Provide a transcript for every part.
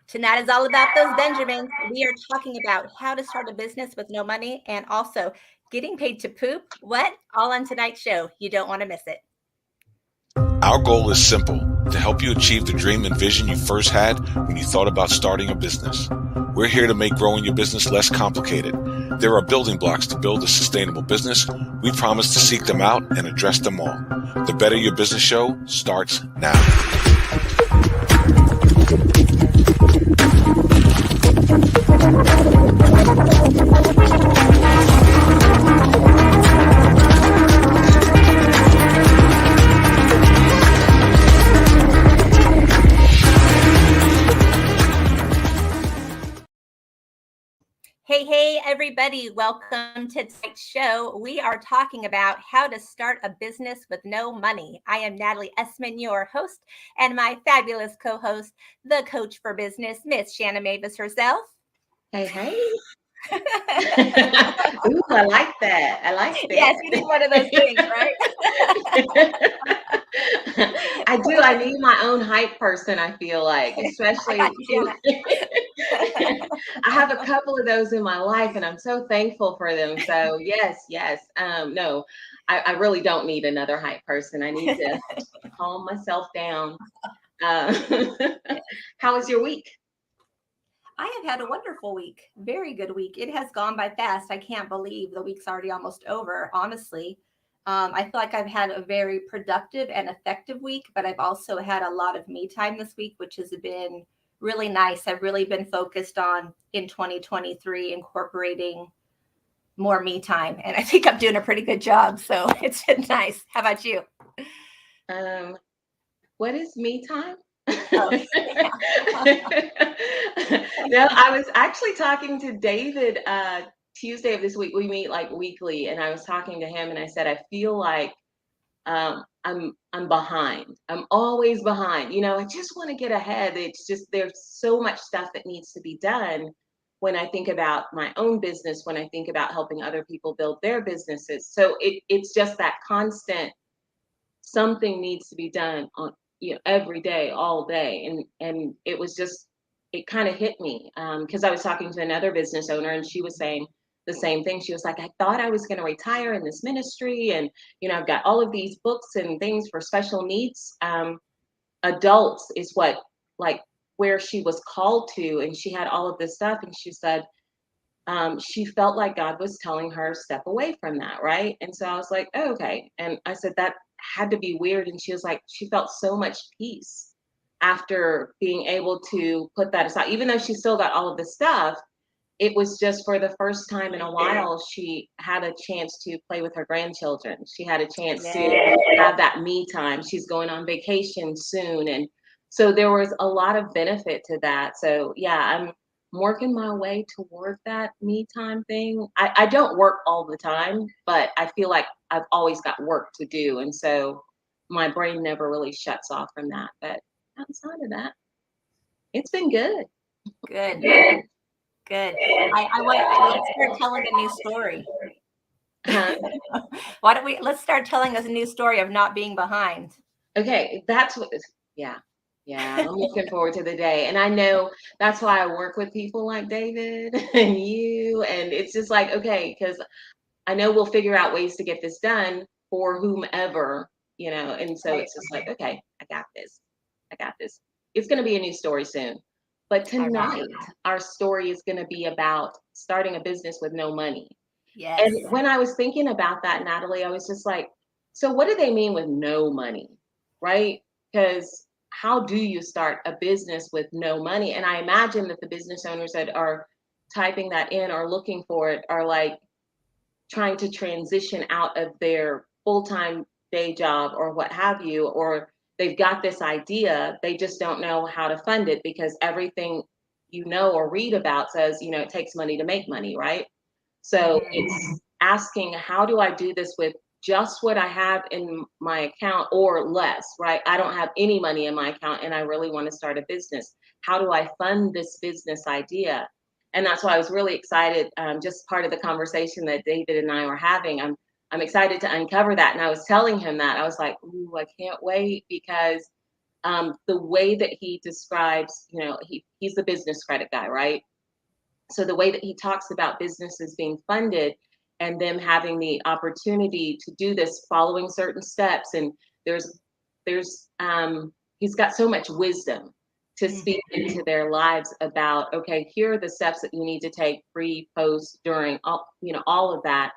Tonight is all about those Benjamins. We are talking about how to start a business with no money and also getting paid to poop. What? All on tonight's show. You don't want to miss it. Our goal is simple: to help you achieve the dream and vision you first had when you thought about starting a business. We're here to make growing your business less complicated. There are building blocks to build a sustainable business. We promise to seek them out and address them all. The Better Your Business Show starts now. Hey, everybody. Welcome to tonight's show. We are talking about how to start a business with no money. I am Natalie Essman, your host, and my fabulous co-host, the coach for business, Miss Shanna Mavis herself. Hey. Ooh, I like that. I like that. Yes, you need one of those things, right? I do. I need my own hype person, I feel like, especially. I have a couple of those in my life, and I'm so thankful for them. So yes. No, I really don't need another hype person. I need to calm myself down. How was your week? I have had a wonderful week. Very good week. It has gone by fast. I can't believe the week's already almost over, honestly. I feel like I've had a very productive and effective week, but I've also had a lot of me time this week, which has been really nice. I've really been focused on in 2023 incorporating more me time, and I think I'm doing a pretty good job. So it's been nice. How about you? What is me time? Oh, No, I was actually talking to David Tuesday of this week. We meet like weekly, and I was talking to him, and I said I feel like I'm behind. I'm always behind. I just want to get ahead. It's just there's so much stuff that needs to be done when I think about my own business, when I think about helping other people build their businesses. So it's just that constant something needs to be done on every day, all day, and it kind of hit me because I was talking to another business owner, and she was saying the same thing. She was like, I thought I was going to retire in this ministry, and I've got all of these books and things for special needs adults is what, like, where she was called to, and she had all of this stuff, and she said she felt like God was telling her step away from that, right? And so I was like, oh, okay. And I said that had to be weird. And she was like, she felt so much peace after being able to put that aside, even though she still got all of the stuff. It was just for the first time in a while, she had a chance to play with her grandchildren. She had a chance to have that me time. She's going on vacation soon. And so there was a lot of benefit to that. So yeah, I'm working my way toward that me time thing. I don't work all the time, but I feel like I've always got work to do. And so my brain never really shuts off from that. But outside of that, it's been good. Good. Let's start telling a new story. Let's start telling us a new story of not being behind. Okay, that's what, yeah. I'm looking forward to the day. And I know that's why I work with people like David and you. And it's just like, okay, because I know we'll figure out ways to get this done for whomever, and so it's just like, okay, I got this. It's going to be a new story soon. But tonight, our story is going to be about starting a business with no money. Yes. And when I was thinking about that, Natalie, I was just like, so what do they mean with no money, right? Because how do you start a business with no money? And I imagine that the business owners that are typing that in or looking for it are like trying to transition out of their full-time day job or what have you, or they've got this idea, they just don't know how to fund it because everything or read about says, it takes money to make money, right? So it's asking, how do I do this with just what I have in my account or less, right? I don't have any money in my account and I really want to start a business. How do I fund this business idea? And that's why I was really excited. Just part of the conversation that David and I were having. I'm excited to uncover that. And I was telling him that I was like, ooh, I can't wait because the way that he describes, he's the business credit guy, right? So the way that he talks about businesses being funded and them having the opportunity to do this following certain steps, and there's he's got so much wisdom to speak into their lives about, okay, here are the steps that you need to take pre, post, during, all of that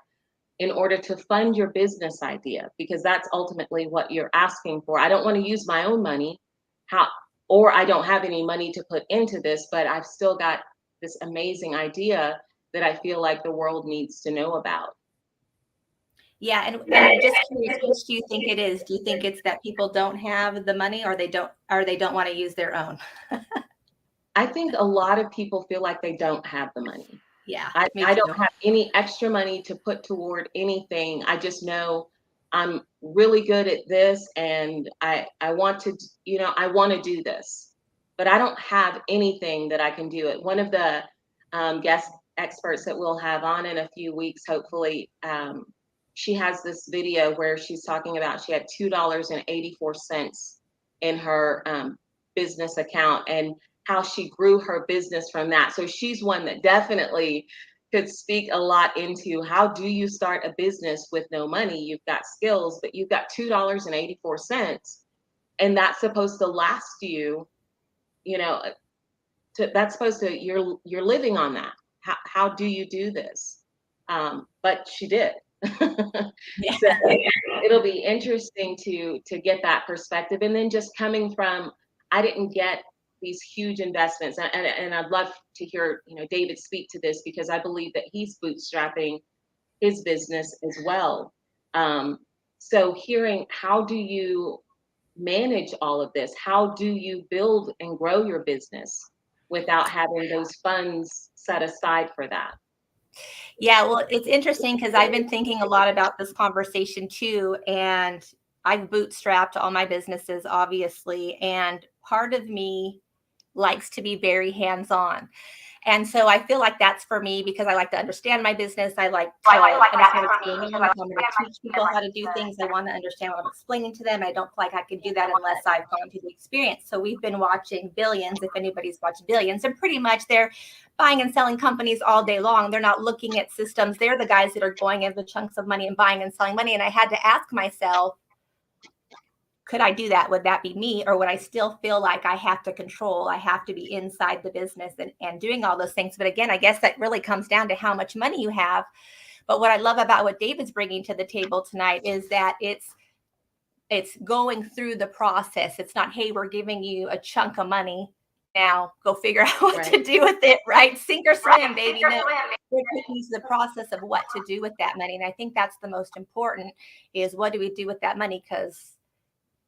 in order to fund your business idea, because that's ultimately what you're asking for. I don't want to use my own money, or I don't have any money to put into this, but I've still got this amazing idea that I feel like the world needs to know about. Yeah, and just curious, which do you think it is? Do you think it's that people don't have the money, or they don't want to use their own? I think a lot of people feel like they don't have the money. Yeah, I don't have any extra money to put toward anything. I just know I'm really good at this, and I want to, I want to do this, but I don't have anything that I can do it. One of the guest experts that we'll have on in a few weeks, hopefully, she has this video where she's talking about she had $2.84 in her business account, and how she grew her business from that. So she's one that definitely could speak a lot into how do you start a business with no money? You've got skills, but you've got $2.84, and that's supposed to last you, that's supposed to, you're living on that. How do you do this? But she did. Yeah. So it'll be interesting to get that perspective. And then just coming from, I didn't get these huge investments, and I'd love to hear David speak to this, because I believe that he's bootstrapping his business as well. So hearing, how do you manage all of this? How do you build and grow your business without having those funds set aside for that? Yeah, well, it's interesting because I've been thinking a lot about this conversation too, and I've bootstrapped all my businesses, obviously, and part of me likes to be very hands-on. And so I feel like that's for me, because I like to understand my business. I like to understand what's going on. I'm going to teach people how to do things. I want to understand what I'm explaining to them. I don't feel like I could do that unless I've gone through the experience. So we've been watching Billions, if anybody's watched Billions, and pretty much they're buying and selling companies all day long. They're not looking at systems. They're the guys that are going into chunks of money and buying and selling money. And I had to ask myself, could I do that? Would that be me? Or would I still feel like I have to control, I have to be inside the business and doing all those things? But again, I guess that really comes down to how much money you have. But what I love about what David's bringing to the table tonight is that it's going through the process. It's not, hey, we're giving you a chunk of money, now go figure out what to do with it, right? Sink or swim, baby. No, we're taking you through the process of what to do with that money. And I think that's the most important, is what do we do with that money? Because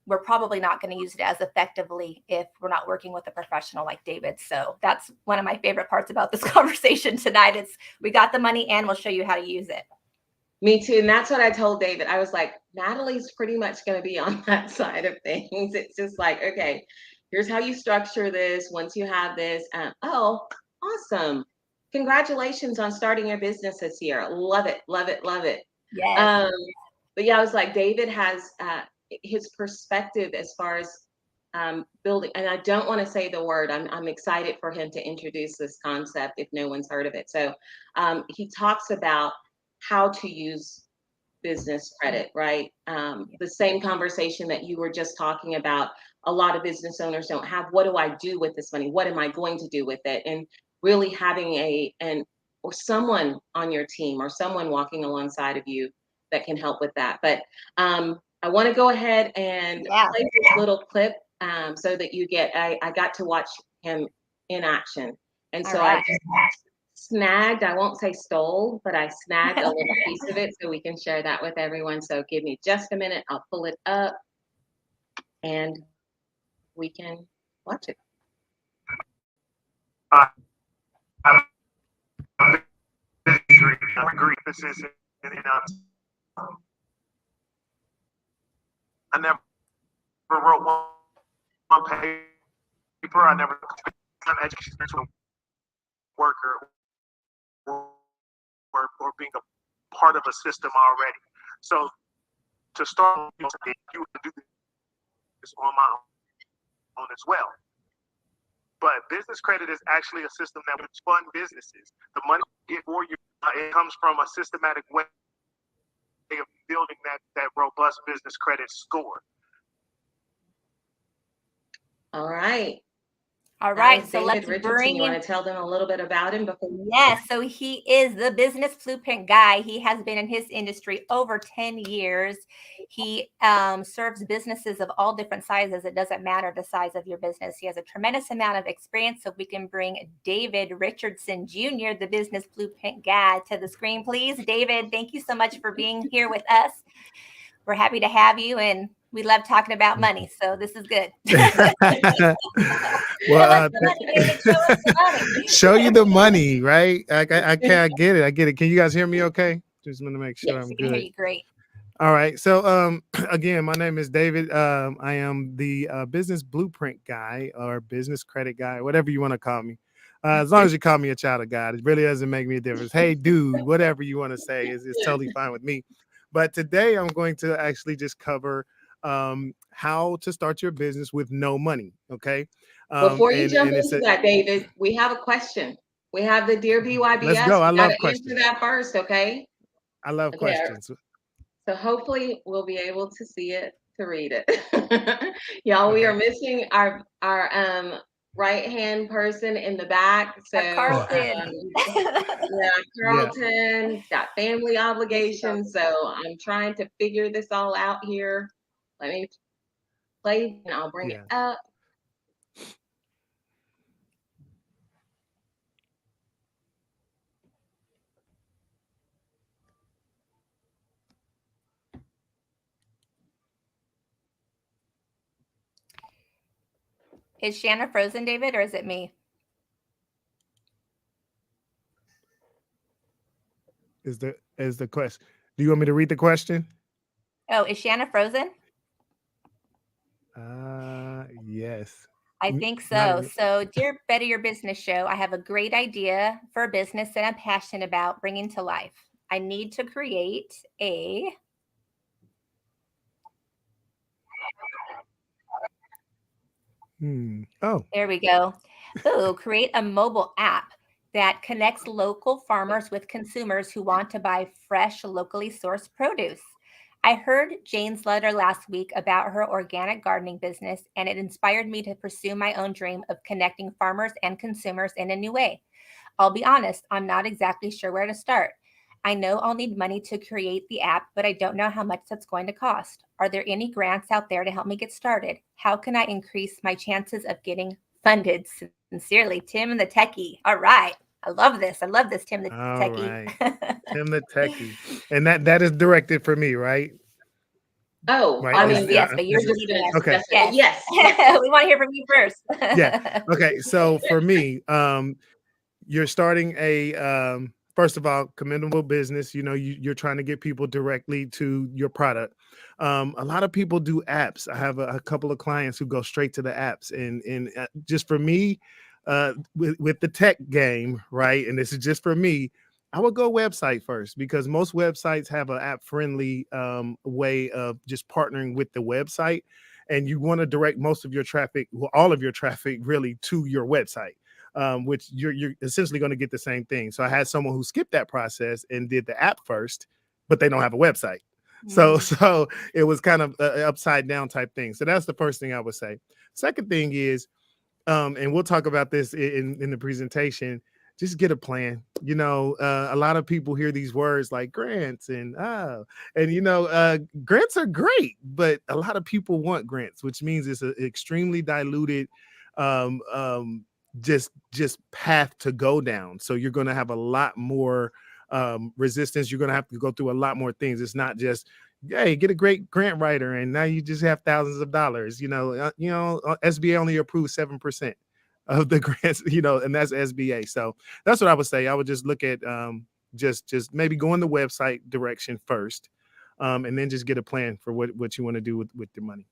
we're probably not going to use it as effectively if we're not working with a professional like David. So that's one of my favorite parts about this conversation tonight. It's, we got the money and we'll show you how to use it. Me too. And that's what I told David. I was like, Natalie's pretty much going to be on that side of things. It's just like, okay, here's how you structure this. Once you have this, oh, awesome. Congratulations on starting your business this year. Love it, love it, love it. Yes. But yeah, I was like, David has his perspective as far as building, and I don't want to say the word. I'm excited for him to introduce this concept if no one's heard of it. So he talks about how to use business credit, right? The same conversation that you were just talking about. A lot of business owners don't have. What do I do with this money? What am I going to do with it? And really having or someone on your team or someone walking alongside of you that can help with that. But I want to go ahead and play this little clip so that you get, I got to watch him in action. And so I just snagged, I won't say stole, but I snagged a little piece of it so we can share that with everyone. So give me just a minute. I'll pull it up and we can watch it. I agree. This is I never wrote one paper. I never an education worker or being a part of a system already. So to start, you would do this on my own. as well. But business credit is actually a system that would fund businesses. The money you get for you, it comes from a systematic way of building that robust business credit score. All right. All right, That was so David let's Richardson. bring You in. want to tell them a little bit about him before? Yes, so he is the business blueprint guy. He has been in his industry over 10 years. He serves businesses of all different sizes. It doesn't matter the size of your business. He has a tremendous amount of experience. So we can bring David Richardson Jr., the business blueprint guy, to the screen, please. David, thank you so much for being here with us. We're happy to have you, and we love talking about money, so this is good. Well, money. show you the money, right? I get it. I get it. Can you guys hear me okay? Just want to make sure Yes, I'm we can hear good. you great. All right. So again, my name is David. I am the business blueprint guy or business credit guy, whatever you want to call me. As long as you call me a child of God, it really doesn't make me a difference. Hey, dude, whatever you want to say is totally fine with me. But today I'm going to actually just cover how to start your business with no money. Okay. Before you jump into that, David, we have a question. We have the Dear BYBS. Let's go. I We love gotta questions. answer that first, okay? I love questions. So hopefully we'll be able to see it, to read it. Y'all, we are missing our right-hand person in the back. So Carlton. Carlton's got family obligations. So I'm trying to figure this all out here. Let me play and I'll bring it up. Is Shanna frozen, David, or is it me? Is the question? Do you want me to read the question? Oh, is Shanna frozen? Yes. I think so. So, dear Better Your Business Show, I have a great idea for a business that I'm passionate about bringing to life. I need to create a Oh, there we go. Oh, create a mobile app that connects local farmers with consumers who want to buy fresh, locally sourced produce. I heard Jane's letter last week about her organic gardening business, and it inspired me to pursue my own dream of connecting farmers and consumers in a new way. I'll be honest, I'm not exactly sure where to start. I know I'll need money to create the app, but I don't know how much that's going to cost. Are there any grants out there to help me get started? How can I increase my chances of getting funded? Sincerely, Tim the Techie. All right. I love this, Tim the Techie. Right. Tim the Techie. And that is directed for me, right? Oh, right. I mean, yes, but you're leading us. Okay. Yes. We want to hear from you first. Yeah. Okay. So for me, you're starting a first of all, commendable business. You know, you're trying to get people directly to your product. A lot of people do apps. I have a couple of clients who go straight to the apps, and just for me, with the tech game, right? And this is just for me. I would go website first because most websites have an app-friendly way of just partnering with the website, and you want to direct most of your traffic, well, all of your traffic, really to your website. Which you're essentially going to get the same thing. So I had someone who skipped that process and did the app first, but they don't have a website. So it was kind of an upside down type thing. So that's the first thing I would say. Second thing is, and we'll talk about this in the presentation, just get a plan. You know, a lot of people hear these words like grants and grants are great, but a lot of people want grants, which means it's an extremely diluted just path to go down. So you're going to have a lot more resistance. You're going to have to go through a lot more things. It's not just, hey, get a great grant writer and now you just have thousands of dollars. SBA only approves 7% of the grants, and that's SBA. So that's what I would say. I would just look at just maybe go in the website direction first, and then just get a plan for what you want to do with your money.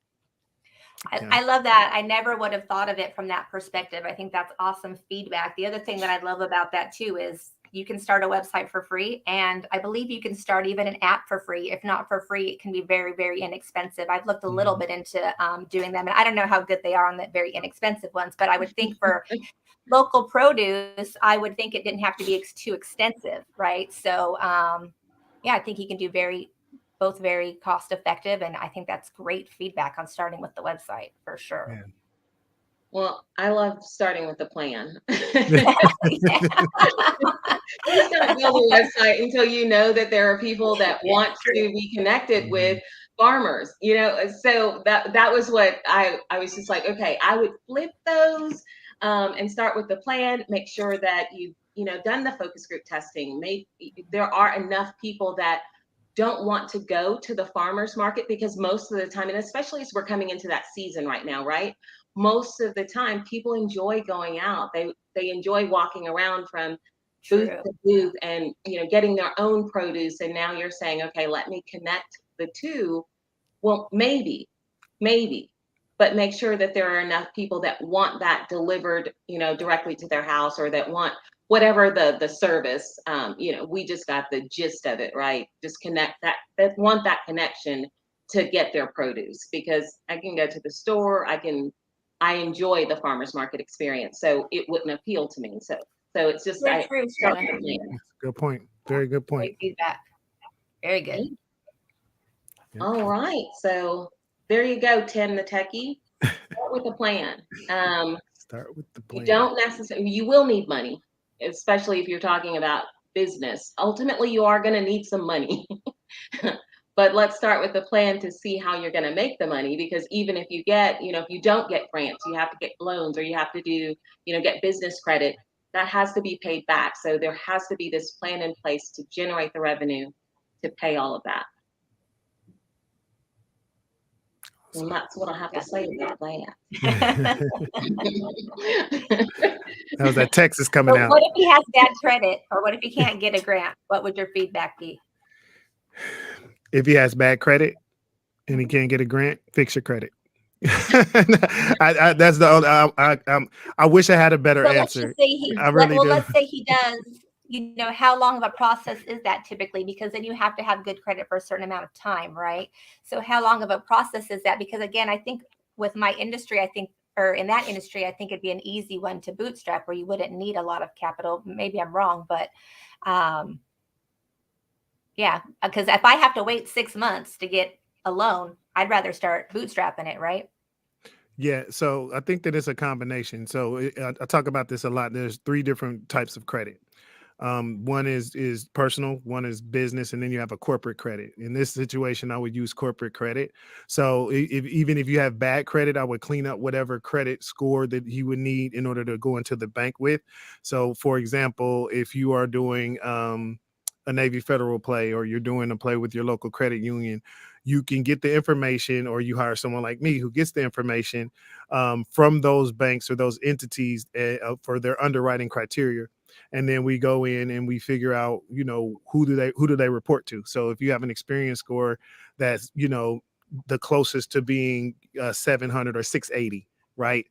I love that. I never would have thought of it from that perspective. I think that's awesome feedback. The other thing that I love about that too is you can start a website for free. And I believe you can start even an app for free. If not for free, it can be very, very inexpensive. I've looked a little bit into doing them, and I don't know how good they are on the very inexpensive ones, but I would think for local produce, I would think it didn't have to be too extensive, right? So yeah, I think you can do both very cost effective. And I think that's great feedback on starting with the website for sure. Yeah. Well, I love starting with the plan. Yeah. You just gotta build a website until you know that there are people that want to be connected with farmers, you know. So that was what I was just like, okay, I would flip those and start with the plan, make sure that you know done the focus group testing. There are enough people that don't want to go to the farmers market, because most of the time, and especially as we're coming into that season right now, right? Most of the time people enjoy going out. They enjoy walking around from booth True. to booth and, you know, getting their own produce. And now you're saying, okay, let me connect the two. Well, maybe, but make sure that there are enough people that want that delivered, you know, directly to their house, or that want whatever the service. You know, we just got the gist of it, right? Just connect that want that connection to get their produce, because I can go to the store, I enjoy the farmers market experience, so it wouldn't appeal to me. So it's just Very true, start Sheila. with the plan. Good point. Very good point. Great feedback. Very good. Yeah. All right, so there you go, Tim the techie. Start with a plan. Start with the You plan. don't necessarily, you will need money, especially if you're talking about business. Ultimately, you are going to need some money. But let's start with the plan to see how you're going to make the money, because even if you get, you know, if you don't get grants, you have to get loans, or you have to do, you know, get business credit, that has to be paid back. So there has to be this plan in place to generate the revenue to pay all of that. And that's what I have to say about that. That was that Texas coming So out. what if he has bad credit, or what if he can't get a grant? What would your feedback be? If he has bad credit and he can't get a grant, fix your credit. That's the only. I wish I had a better So let's answer. just say he. I really do. Let's say he does. You know, how long of a process is that typically? Because then you have to have good credit for a certain amount of time, right? So how long of a process is that? Because again, I think with my industry, or in that industry, I think it'd be an easy one to bootstrap, where you wouldn't need a lot of capital. Maybe I'm wrong, but yeah, because if I have to wait 6 months to get a loan, I'd rather start bootstrapping it, right? Yeah, so I think that it's a combination. So I talk about this a lot. There's 3 different types of credit. One is personal, one is business, and then you have a corporate credit. In this situation, I would use corporate credit. So even if you have bad credit, I would clean up whatever credit score that you would need in order to go into the bank with. So, for example, if you are doing a Navy Federal play, or you're doing a play with your local credit union, you can get the information, or you hire someone like me who gets the information from those banks or those entities for their underwriting criteria. And then we go in and we figure out, you know, who do they report to. So if you have an experience score that's, you know, the closest to being 700 or 680, right?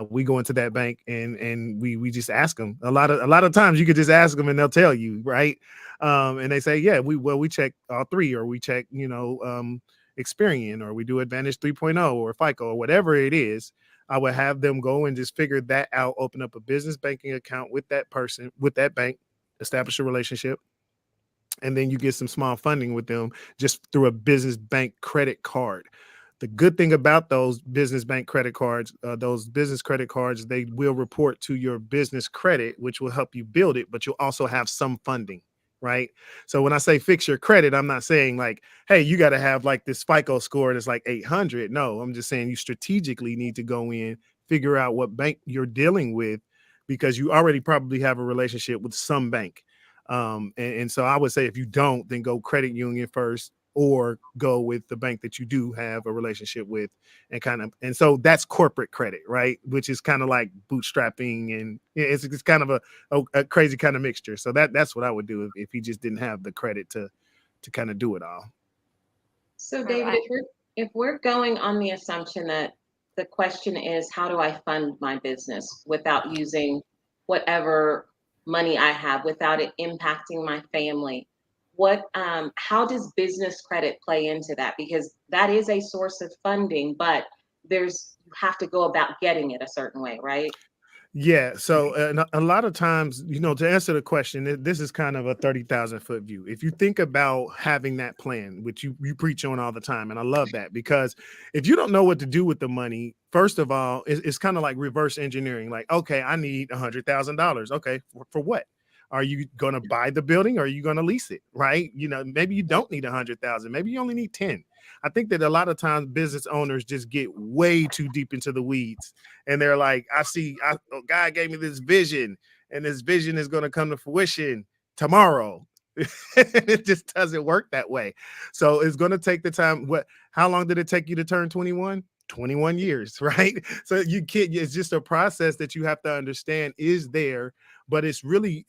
We go into that bank and we just ask them. A lot of times you could just ask them and they'll tell you, right? And they say, yeah, we check all 3, or we check, you know, Experian, or we do Advantage 3.0 or FICO, or whatever it is. I would have them go and just figure that out, open up a business banking account with that person, with that bank, establish a relationship. And then you get some small funding with them just through a business bank credit card. The good thing about those business bank credit cards, they will report to your business credit, which will help you build it, but you'll also have some funding, right? So when I say fix your credit, I'm not saying like, hey, you got to have like this FICO score that's like 800. No, I'm just saying you strategically need to go in, figure out what bank you're dealing with, because you already probably have a relationship with some bank. And so I would say if you don't, then go credit union first, or go with the bank that you do have a relationship with, and so that's corporate credit, right? Which is kind of like bootstrapping, and it's kind of a crazy kind of mixture. So that's what I would do if he just didn't have the credit to kind of do it all. So David, if we're going on the assumption that the question is, how do I fund my business without using whatever money I have without it impacting my family. How does business credit play into that? Because that is a source of funding, but you have to go about getting it a certain way, right? Yeah. So a lot of times, to answer the question, this is kind of a 30,000-foot view. If you think about having that plan, which you preach on all the time, and I love that, because if you don't know what to do with the money, first of all, it's kind of like reverse engineering. Like, okay, I need $100,000. Okay, for what? Are you going to buy the building, or are you going to lease it? Right? Maybe you don't need 100,000. Maybe you only need 10. I think that a lot of times business owners just get way too deep into the weeds, and they're like, God gave me this vision, and this vision is going to come to fruition tomorrow. It just doesn't work that way. So it's going to take the time. How long did it take you to turn 21? 21 years, right? So it's just a process that you have to understand is there, but it's really,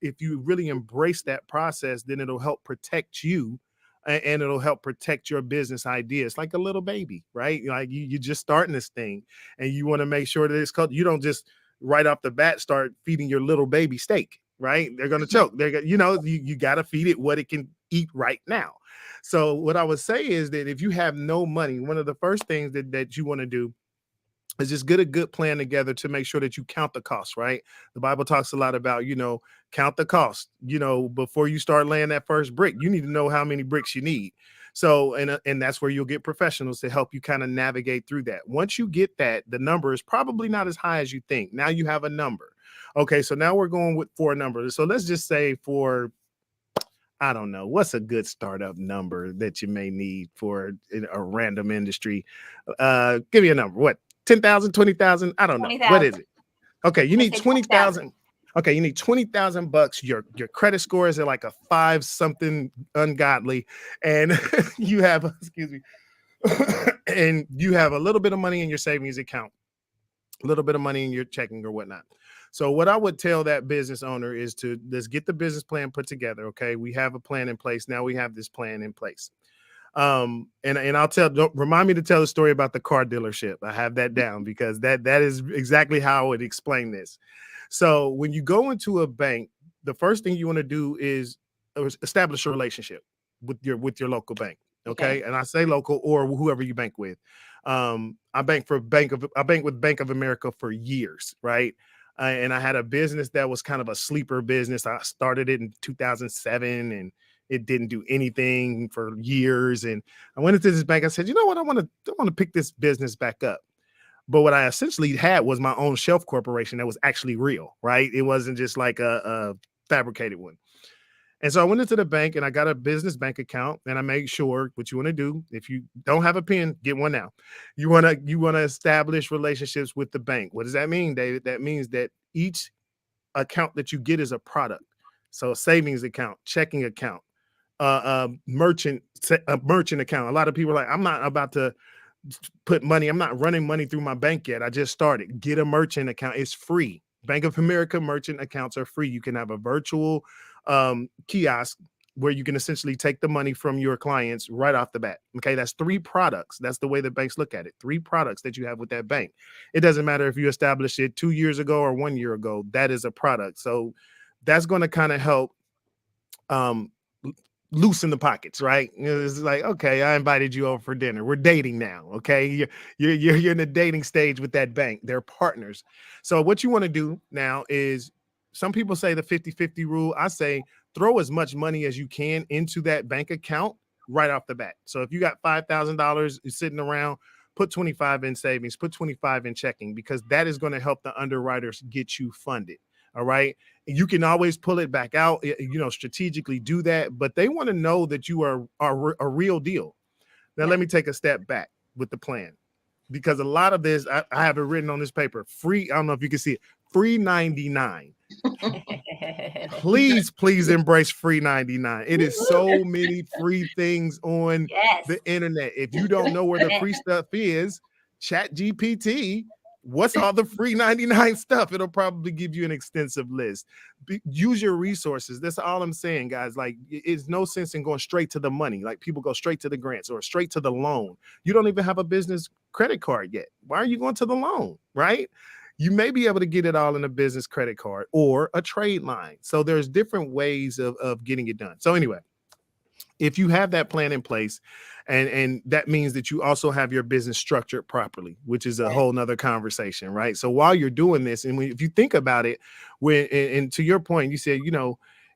if you really embrace that process, then it'll help protect you, and it'll help protect your business ideas, like a little baby, right? Like you're just starting this thing, and you want to make sure that it's called, you don't just right off the bat start feeding your little baby steak, right? They're going to choke. You got to feed it what it can eat right now. So what I would say is that if you have no money, one of the first things that you want to do is just get a good plan together to make sure that you count the costs, right? The Bible talks a lot about, count the cost, before you start laying that first brick. You need to know how many bricks you need. So, and that's where you'll get professionals to help you kind of navigate through that. Once you get that, the number is probably not as high as you think. Now you have a number. Okay, so now we're going for a number. So let's just say I don't know, what's a good startup number that you may need for a random industry? Give me a number. What? 10,000, 20,000? I don't know. 20,000. What is it? Okay, you need 20,000. 20,000. Okay, you need 20,000 bucks. Your credit score is at like a 5 something ungodly, and you have, excuse me, and you have a little bit of money in your savings account, a little bit of money in your checking or whatnot. So what I would tell that business owner is let's get the business plan put together. Okay, we have a plan in place. Now we have this plan in place. And don't remind me to tell the story about the car dealership. I have that down because that is exactly how I would explain this. So when you go into a bank, the first thing you want to do is establish a relationship with your local bank. Okay. And I say local or whoever you bank with. I bank with Bank of America for years, right? And I had a business that was kind of a sleeper business. I started it in 2007, and it didn't do anything for years. And I went into this bank. I said, you know what? I want to pick this business back up. But what I essentially had was my own shelf corporation that was actually real, right? It wasn't just like a fabricated one. And so I went into the bank and I got a business bank account, and I made sure what you want to do. If you don't have a pen, get one now. You want to establish relationships with the bank. What does that mean, David? That means that each account that you get is a product. So a savings account, checking account, merchant account. A lot of people are like, I'm not about to put money. I'm not running money through my bank yet. I just started. Get a merchant account. It's free. Bank of America merchant accounts are free. You can have a virtual kiosk where you can essentially take the money from your clients right off the bat. Okay, that's 3 products. That's the way the banks look at it. 3 products that you have with that bank. It doesn't matter if you established it 2 years ago or 1 year ago. That is a product. So that's going to kind of help loosen the pockets, right? It's like, okay, I invited you over for dinner. We're dating now. Okay, you're in the dating stage with that bank. They're partners. So what you want to do now is, some people say the 50-50 rule. I say throw as much money as you can into that bank account right off the bat. So if you got $5,000 sitting around, put 25 in savings, put 25 in checking, because that is going to help the underwriters get you funded. All right. You can always pull it back out, strategically do that, but they want to know that you are a real deal. Now, let me take a step back with the plan, because a lot of this, I have it written on this paper, free. I don't know if you can see it, free 99. Please embrace free 99. It is so many free things on the internet. If you don't know where the free stuff is, ChatGPT, what's all the free 99 stuff? It'll probably give you an extensive list. Use your resources. That's all I'm saying, guys. Like, it's no sense in going straight to the money. Like, people go straight to the grants or straight to the loan. You don't even have a business credit card yet. Why are you going to the loan, right? you may be able to get it all in a business credit card or a trade line. So there's different ways of getting it done. So anyway, if you have that plan in place, and that means that you also have your business structured properly, which is a whole nother conversation, right? So while you're doing this, and if you think about it, and to your point, you said,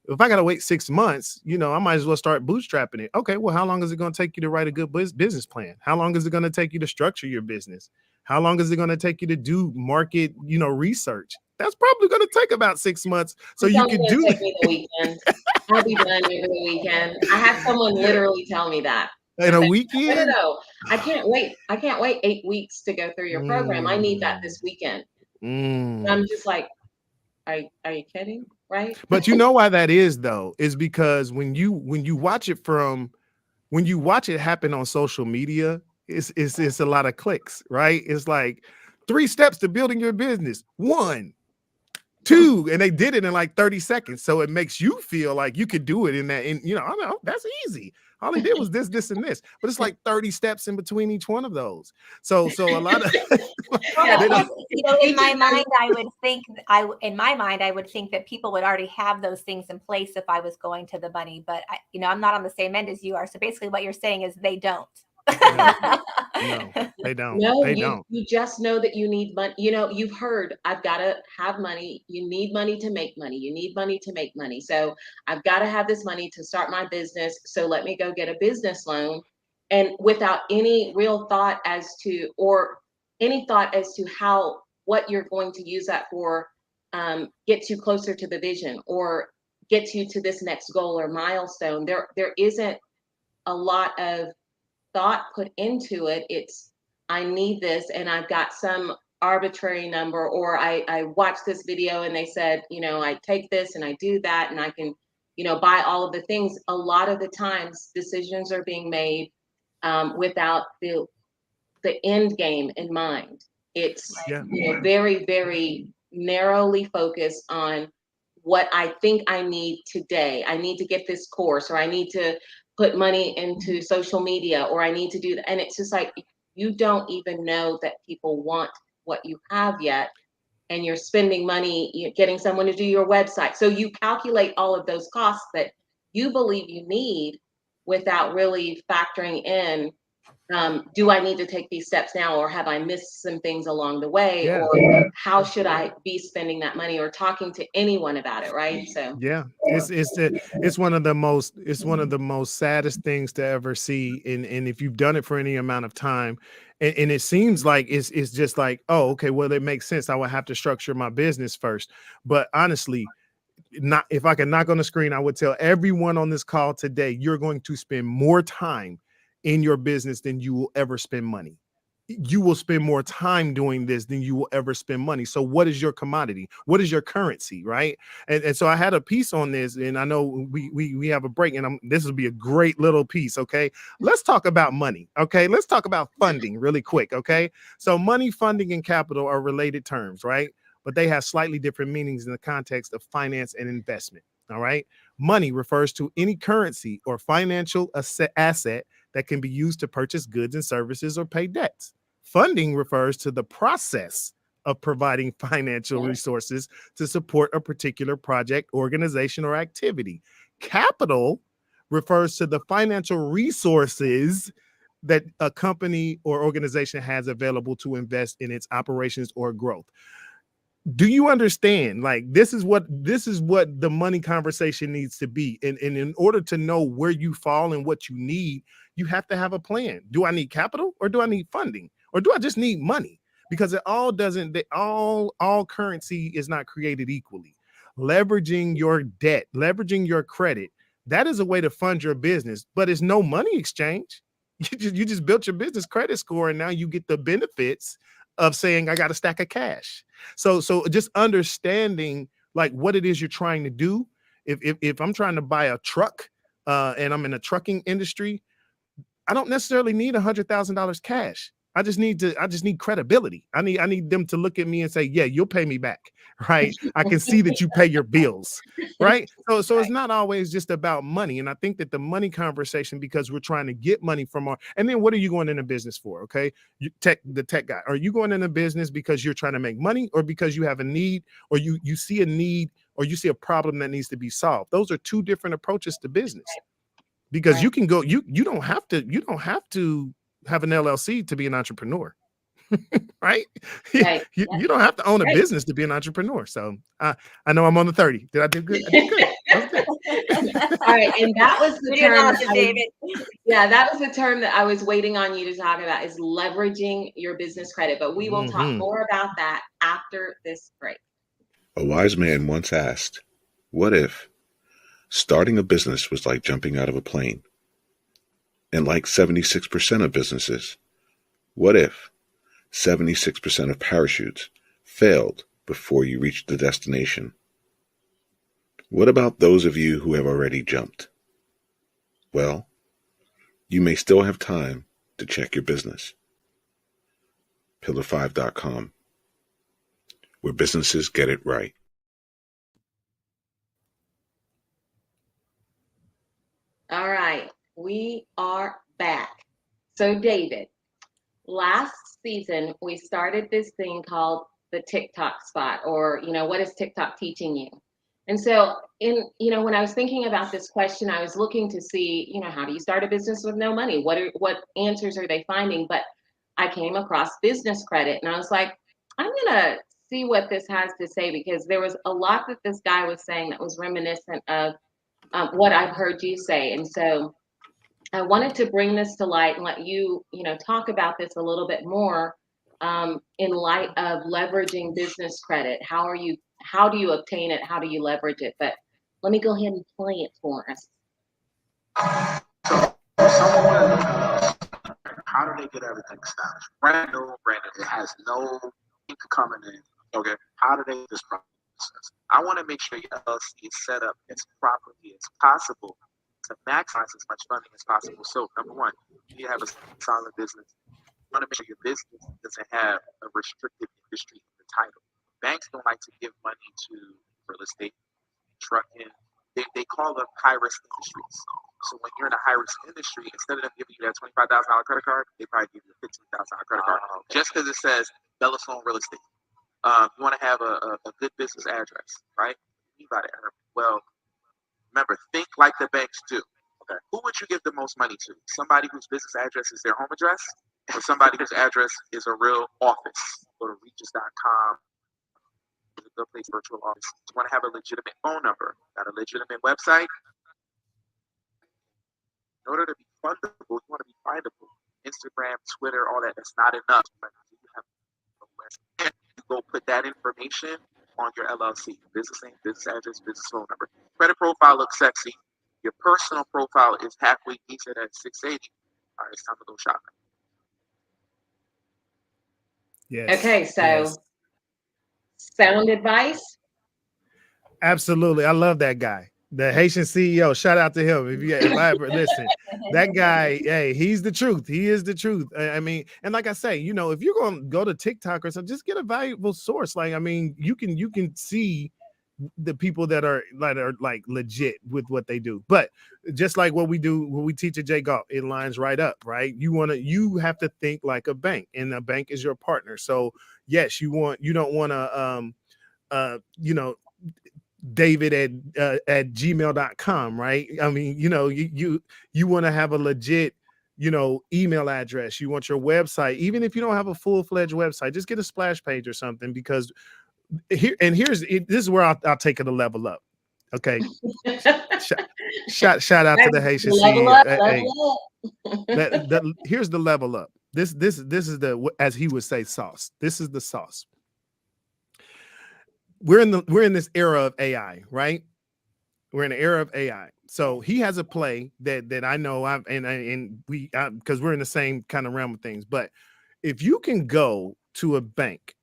if I got to wait 6 months, I might as well start bootstrapping it. Okay, well, how long is it going to take you to write a good business plan? How long is it going to take you to structure your business? How long is it going to take you to do market, research? That's probably going to take about 6 months. So you can do it. Me the weekend. I'll be done over the weekend. I had someone literally tell me that. In a weekend? No, I can't wait. I can't wait 8 weeks to go through your program. I need that this weekend. I'm just like, are you kidding? Right. But you know why that is, though, is because when you watch it happen on social media, it's a lot of clicks, right? It's like 3 steps to building your business. 1, 2, and they did it in like 30 seconds. So it makes you feel like you could do it in that, I know that's easy. All they did was this, and this, but it's like 30 steps in between each one of those. So a lot of, in my mind, I would think that people would already have those things in place if I was going to the money, but I'm not on the same end as you are. So basically what you're saying is they don't. No, they don't. No, they don't. You just know that you need money. You've heard, I've got to have money. You need money to make money. You need money to make money. So I've got to have this money to start my business. So let me go get a business loan. And without any real thought or any thought as to what you're going to use that for, gets you closer to the vision or gets you to this next goal or milestone. There isn't a lot of thought put into it. It's, I need this, and I've got some arbitrary number, or I watched this video and they said, I take this and I do that and I can, buy all of the things. A lot of the times decisions are being made without the end game in mind. It's very, very narrowly focused on what I think I need today. I need to get this course, or I need to put money into social media, or I need to do that. And it's just like, you don't even know that people want what you have yet. And you're spending money, getting someone to do your website. So you calculate all of those costs that you believe you need without really factoring in, do I need to take these steps now, or have I missed some things along the way, or how should I be spending that money, or talking to anyone about it, right? So it's one of the most saddest things to ever see, and if you've done it for any amount of time, and it seems like it's just like, oh, okay, well, it makes sense. I would have to structure my business first, but honestly, if I could knock on the screen, I would tell everyone on this call today, you're going to spend more time in your business than you will ever spend money. You will spend more time doing this than you will ever spend money. So what is your commodity? What is your currency, right? And so I had a piece on this, and I know we have a break, and this will be a great little piece, okay? Let's talk about money, okay? Let's talk about funding really quick, okay? So money, funding, and capital are related terms, right? But they have slightly different meanings in the context of finance and investment, all right? Money refers to any currency or financial asset that can be used to purchase goods and services or pay debts. Funding refers to the process of providing financial resources to support a particular project, organization, or activity. Capital refers to the financial resources that a company or organization has available to invest in its operations or growth. Do you understand? Like, this is what the money conversation needs to be. And in order to know where you fall and what you need, you have to have a plan. Do I need capital, or do I need funding, or do I just need money? Because all currency is not created equally. Leveraging your debt, leveraging your credit, that is a way to fund your business, but it's no money exchange. You just built your business credit score, and now you get the benefits of saying, I got a stack of cash. So just understanding like what it is you're trying to do. If I'm trying to buy a truck and I'm in a trucking industry, I don't necessarily need $100,000 cash. I just need credibility. I need them to look at me and say, yeah, you'll pay me back, right? I can see that you pay your bills, right? So it's not always just about money. And I think that the money conversation, because we're trying to get money from and then what are you going into business for? Okay. The tech guy, are you going into business because you're trying to make money, or because you have a need, or you see a need, or you see a problem that needs to be solved? Those are two different approaches to business, because you can go, you don't have to have an LLC to be an entrepreneur, right? Right. You don't have to own a business to be an entrepreneur. So I know I'm on the 30. Did I do good? I did good. All right, and that was the We term. lost it, David. Yeah, that was the term that I was waiting on you to talk about, is leveraging your business credit. But we will talk more about that after this break. A wise man once asked, what if starting a business was like jumping out of a plane? And like 76% of businesses, what if 76% of parachutes failed before you reached the destination? What about those of you who have already jumped? Well, you may still have time to check your business. Pillar5.com, where businesses get it right. All right, we are back. So David, last season we started this thing called the TikTok spot, or what is TikTok teaching you? And so when I was thinking about this question, I was looking to see, how do you start a business with no money? What answers are they finding? But I came across business credit, and I was like, I'm gonna see what this has to say, because there was a lot that this guy was saying that was reminiscent of what I've heard you say. And so I wanted to bring this to light and let you, talk about this a little bit more in light of leveraging business credit. How do you obtain it? How do you leverage it? But let me go ahead and play it for us. So someone wanted to know, how do they get everything established? Brand new, it has no ink coming in. Okay, how do they get this process? I want to make sure your LLC is set up as properly as possible to maximize as much funding as possible. So number one, you have a solid business. You want to make sure your business doesn't have a restricted industry in the title. Banks don't like to give money to real estate, trucking. They call them high-risk industries. So when you're in a high-risk industry, instead of them giving you that $25,000 credit card, they probably give you a $15,000 credit card, just because it says Bellastone Real Estate. You want to have a good business address, right? You got it. Well, remember, think like the banks do. Okay. Who would you give the most money to? Somebody whose business address is their home address, or somebody whose address is a real office? Go to Regis.com. It's a good place, virtual office. You want to have a legitimate phone number, got a legitimate website. In order to be fundable, you want to be findable. Instagram, Twitter, all that. That's not enough. You have you go put that information on your LLC. Business name, business address, business phone number. Credit profile looks sexy. Your personal profile is halfway decent at 680. All right, it's time to go shopping. Yes. Okay, so sound advice? Absolutely. I love that guy. The Haitian CEO, shout out to him. If I ever listen, that guy, hey, he's the truth. He is the truth. I mean, and like I say, if you're going to go to TikTok or something, just get a valuable source. Like, I mean, you can see the people that are like legit with what they do. But just like what we do, what we teach at J Golf, it lines right up, right? You have to think like a bank, and a bank is your partner. So yes, you don't want to, David at gmail.com, right? I mean, you want to have a legit, email address. You want your website, even if you don't have a full-fledged website, just get a splash page or something, because this is where I'll take it a level up. Okay. Shout out to the Haitian CEO. Here's the level up. This is the, as he would say, sauce. This is the sauce. We're in this era of AI, right? We're in an era of AI. So he has a play that I know because we're in the same kind of realm of things. But if you can go to a bank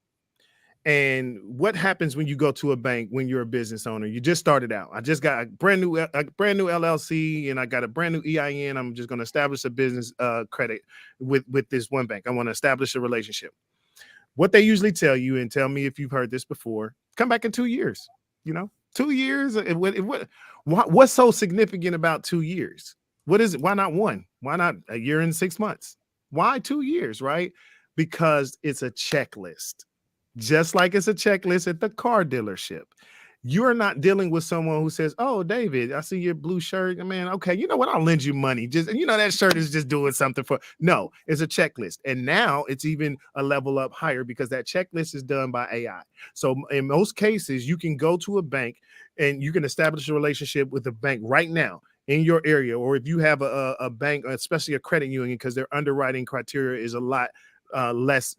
And what happens when you go to a bank when you're a business owner? You just started out. I just got a brand new LLC, and I got a brand new EIN. I'm just going to establish a business credit with this one bank. I want to establish a relationship. What they usually tell you, and tell me if you've heard this before, come back in 2 years. 2 years. What's so significant about 2 years? What is it? Why not one? Why not a year and 6 months? Why 2 years, right? Because it's a checklist. Just like it's a checklist at the car dealership. You're not dealing with someone who says, "Oh, David, I see your blue shirt. Man, okay, you know what? I'll lend you money. Just, that shirt is just doing something for." No, it's a checklist. And now it's even a level up higher because that checklist is done by AI. So in most cases, you can go to a bank and you can establish a relationship with the bank right now in your area. Or if you have a bank, especially a credit union, because their underwriting criteria is a lot less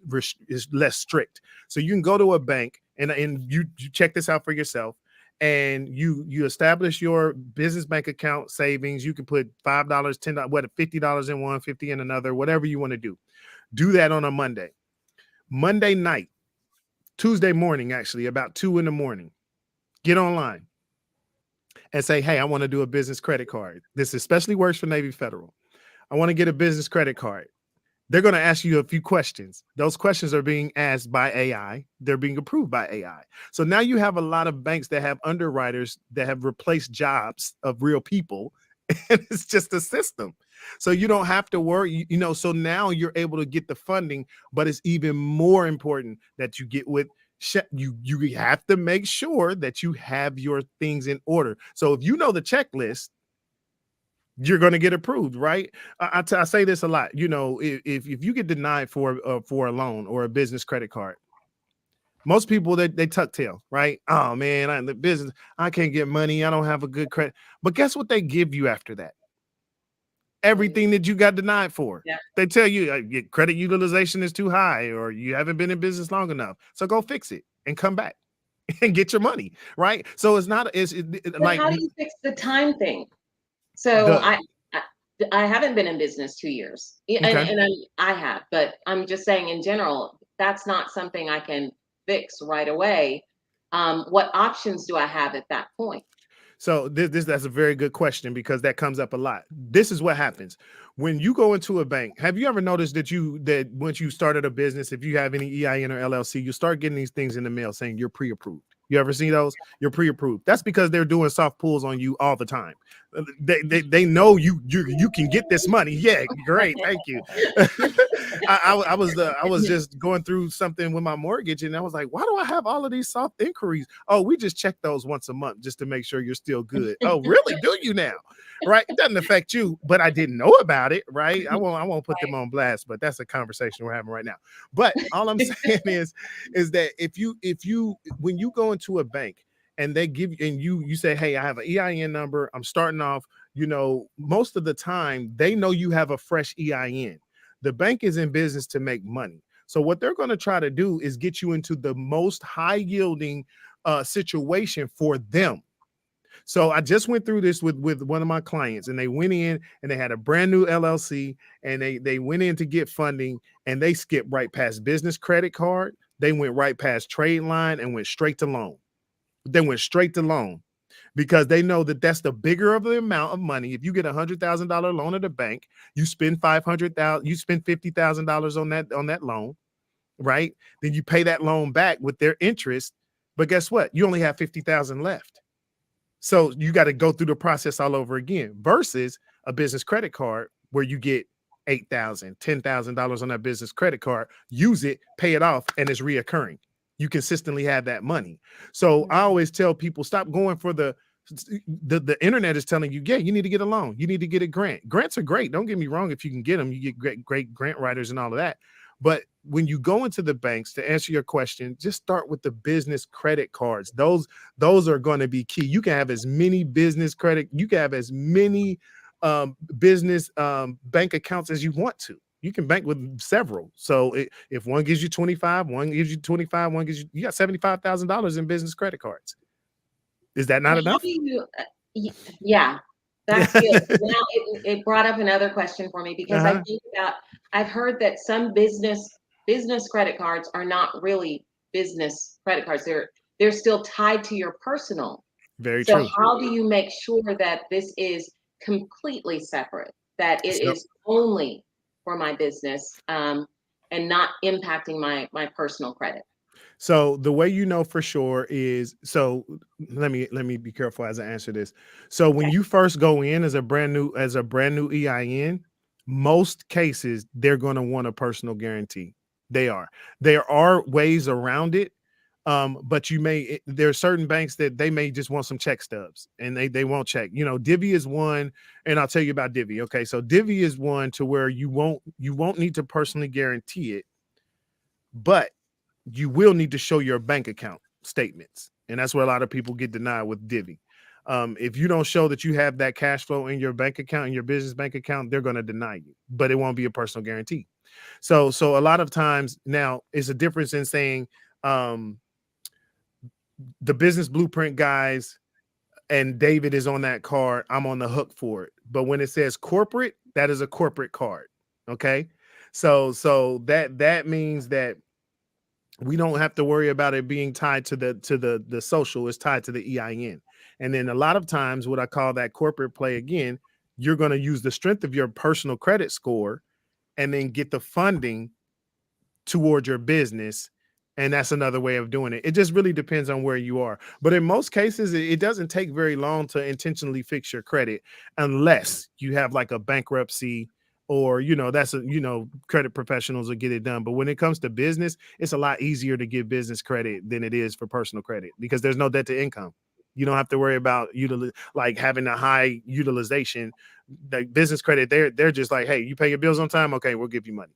strict. So you can go to a bank and you check this out for yourself, and you establish your business bank account savings. You can put $5, $10, $50 in one, $50 in another, whatever you want to do. Do that on a Monday night, Tuesday morning, actually about 2 a.m. Get online and say, "Hey, I want to do a business credit card. This especially works for Navy Federal. I want to get a business credit card." They're going to ask you a few questions. Those questions are being asked by AI. They're being approved by AI. So now you have a lot of banks that have underwriters that have replaced jobs of real people, and it's just a system. So you don't have to worry, so now you're able to get the funding, but it's even more important that you get with you have to make sure that you have your things in order. So if you know the checklist, you're going to get approved, right? I say this a lot. If you get denied for a loan or a business credit card, most people they tuck tail, right? "Oh man, I'm in the business. I can't get money. I don't have a good credit." But guess what they give you after that? Everything that you got denied for. Yeah. They tell you your credit utilization is too high, or you haven't been in business long enough. So go fix it and come back and get your money, right? So it's not. But like how do you fix the time thing? So the I haven't been in business 2 years, and, okay. I have, but I'm just saying in general, that's not something I can fix right away. What options do I have at that point? So that's a very good question, because that comes up a lot. This is what happens when you go into a bank. Have you ever noticed that once you started a business, if you have any EIN or LLC, you start getting these things in the mail saying you're pre-approved? You ever see those? You're pre-approved. That's because they're doing soft pulls on you all the time. They know you can get this money. Yeah, great, thank you. I was just going through something with my mortgage, and I was like, "Why do I have all of these soft inquiries?" "Oh, we just check those once a month just to make sure you're still good." "Oh, really? Do you now?" Right? It doesn't affect you, but I didn't know about it, right? I won't put them on blast, but that's a conversation we're having right now. But all I'm saying is that if you when you go into a bank and they give you, and you say, "Hey, I have an EIN number. I'm starting off," most of the time they know you have a fresh EIN. The bank is in business to make money. So what they're going to try to do is get you into the most high yielding situation for them. So I just went through this with one of my clients, and they went in and they had a brand new LLC, and they went in to get funding, and they skipped right past business credit card. They went right past trade line and went straight to loan. They went straight to loan because they know that that's the bigger of the amount of money. If you get $100,000 loan at a bank, you spend $500,000, you spend $50,000 on that loan, right? Then you pay that loan back with their interest. But guess what? You only have $50,000 left. So you got to go through the process all over again, versus a business credit card where you get $8,000, $10,000 on that business credit card, use it, pay it off, and it's reoccurring. You consistently have that money. So I always tell people, stop going for the internet is telling you, yeah, you need to get a loan. You need to get a grant. Grants are great. Don't get me wrong. If you can get them, you get great grant writers and all of that. But when you go into the banks, to answer your question, just start with the business credit cards. Those are going to be key. You can have as many business credit, you can have as many business bank accounts as you want to. You can bank with several. So if one gives you 25, one gives you 25, one gives you got $75,000 in business credit cards. Is that not enough? Yeah, that's good. Now it brought up another question for me, because I think I've heard that some business credit cards are not really business credit cards. They're still tied to your personal. Very So true. how do you make sure that this is completely separate, that it So- is only for my business, and not impacting my personal credit? So the way you know for sure is, so let me be careful as I answer this. So when Okay. you first go in as a brand new EIN, most cases they're going to want a personal guarantee. They are. There are ways around it. But there are certain banks that they may just want some check stubs and they won't check. You know, Divvy is one, and I'll tell you about Divvy. Okay, so Divvy is one to where you won't need to personally guarantee it, but you will need to show your bank account statements. And that's where a lot of people get denied with Divvy. If you don't show that you have that cash flow in your bank account, in your business bank account, they're going to deny you, but it won't be a personal guarantee. So a lot of times now it's a difference in saying, the business blueprint guys and David is on that card, I'm on the hook for it. But when it says corporate, that is a corporate card. Okay. So that means that we don't have to worry about it being tied to the social. It's tied to the EIN. And then a lot of times what I call that corporate play, again, you're going to use the strength of your personal credit score and then get the funding toward your business. And that's another way of doing it. It just really depends on where you are. But in most cases, it doesn't take very long to intentionally fix your credit unless you have like a bankruptcy, or, credit professionals will get it done. But when it comes to business, it's a lot easier to get business credit than it is for personal credit because there's no debt to income. You don't have to worry about like having a high utilization. Like business credit, they're just like, hey, you pay your bills on time. Okay, we'll give you money.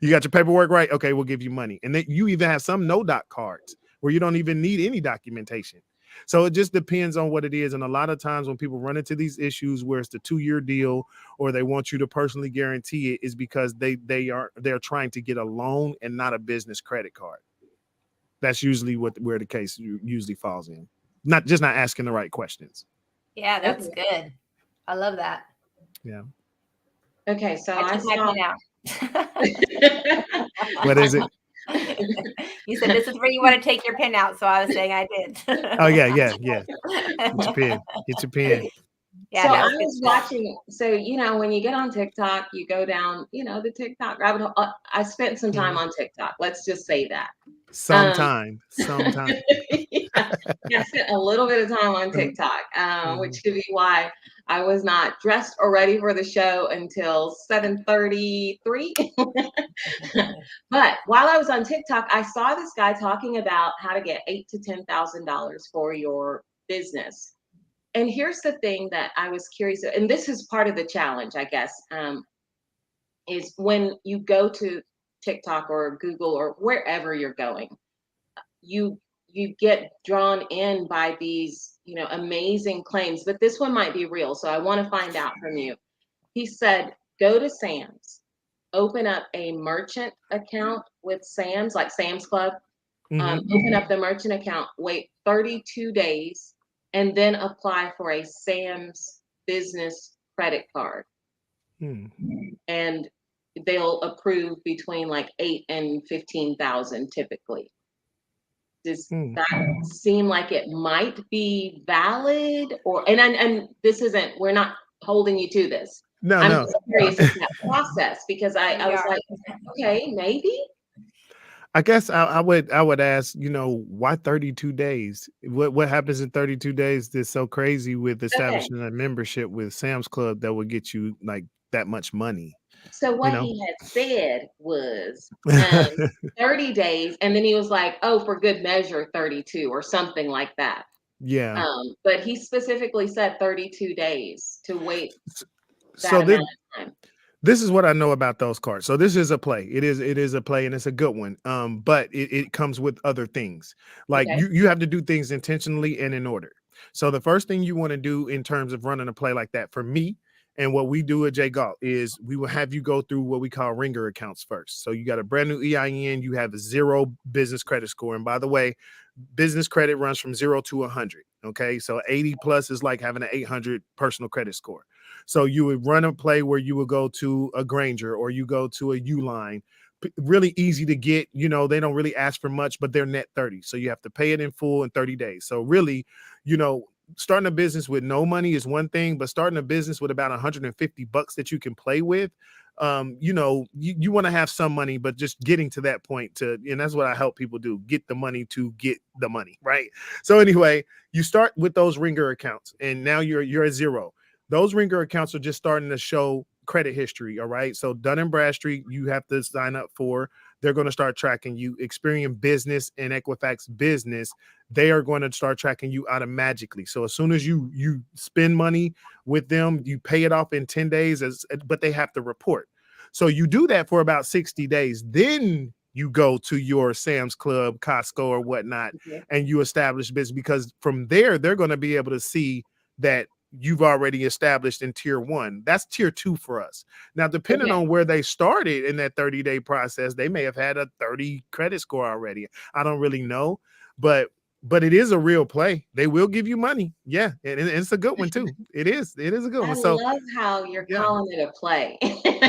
You got your paperwork right. Okay, we'll give you money. And then you even have some no-doc cards where you don't even need any documentation. So it just depends on what it is. And a lot of times when people run into these issues where it's the 2-year deal or they want you to personally guarantee it, is because they're trying to get a loan and not a business credit card. That's usually where the case usually falls in. Not asking the right questions. Yeah, that's good. I love that. Yeah. Okay, so I took my saw. pen out. What is it? You said this is where you want to take your pen out, so I was saying I did. Oh yeah. Get your pen. Get your pen. Yeah, So that I was good was stuff. watching. So when you get on TikTok, you go down, the TikTok rabbit hole. I spent some time on TikTok. Let's just say that. Sometime. Yeah, I spent a little bit of time on TikTok, which could be why I was not dressed or ready for the show until 7:33. But while I was on TikTok, I saw this guy talking about how to get $8,000 to $10,000 for your business. And here's the thing that I was curious, and this is part of the challenge, I guess, is when you go to TikTok or Google or wherever you're going, you get drawn in by these, amazing claims, but this one might be real. So I want to find out from you. He said, go to Sam's, open up a merchant account with Sam's, like Sam's Club, open up the merchant account, wait 32 days, and then apply for a Sam's business credit card. And they'll approve between like 8 and 15,000 typically. Does that seem like it might be valid? Or and this isn't, we're not holding you to this. I'm just curious in that process, because I was like, okay, maybe. I guess I would ask, why 32 days? What happens in 32 days that's so crazy with establishing a membership with Sam's Club that would get you like that much money? So what he had said was 30 days, and then he was like, oh, for good measure, 32 or something like that. Yeah. But he specifically said 32 days to wait that So amount of time. This is what I know about those cards. So this is a play. It is a play, and it's a good one. But it comes with other things. Like you have to do things intentionally and in order. So the first thing you want to do in terms of running a play like that, for me, and what we do at J Galt, is we will have you go through what we call ringer accounts first. So you got a brand new EIN, you have a 0 business credit score. And by the way, business credit runs from 0 to 100. Okay. So 80 plus is like having an 800 personal credit score. So you would run a play where you would go to a Granger or you go to a Uline, really easy to get. You know, they don't really ask for much, but they're net 30. So you have to pay it in full in 30 days. So really, you know, starting a business with no money is one thing, but starting a business with about $150 that you can play with, you know, you want to have some money, but just getting to that point and that's what I help people do, get the money to get the money, right? So anyway, you start with those Ringer accounts and now you're at zero. Those Ringer accounts are just starting to show credit history. All right. So Dun & Bradstreet, you have to sign up for. They're going to start tracking you. Experian Business and Equifax Business, they are going to start tracking you automatically. So as soon as you spend money with them, you pay it off in 10 days, but they have to report. So you do that for about 60 days. Then you go to your Sam's Club, Costco, or whatnot, and you establish business, because from there, they're going to be able to see that you've already established in tier 1. That's tier 2 for us. Now, depending on where they started in that 30-day process, they may have had a 30 credit score already. I don't really know, but it is a real play. They will give you money. Yeah. And it's a good one too. It is a good one. So I love how you're calling it a play.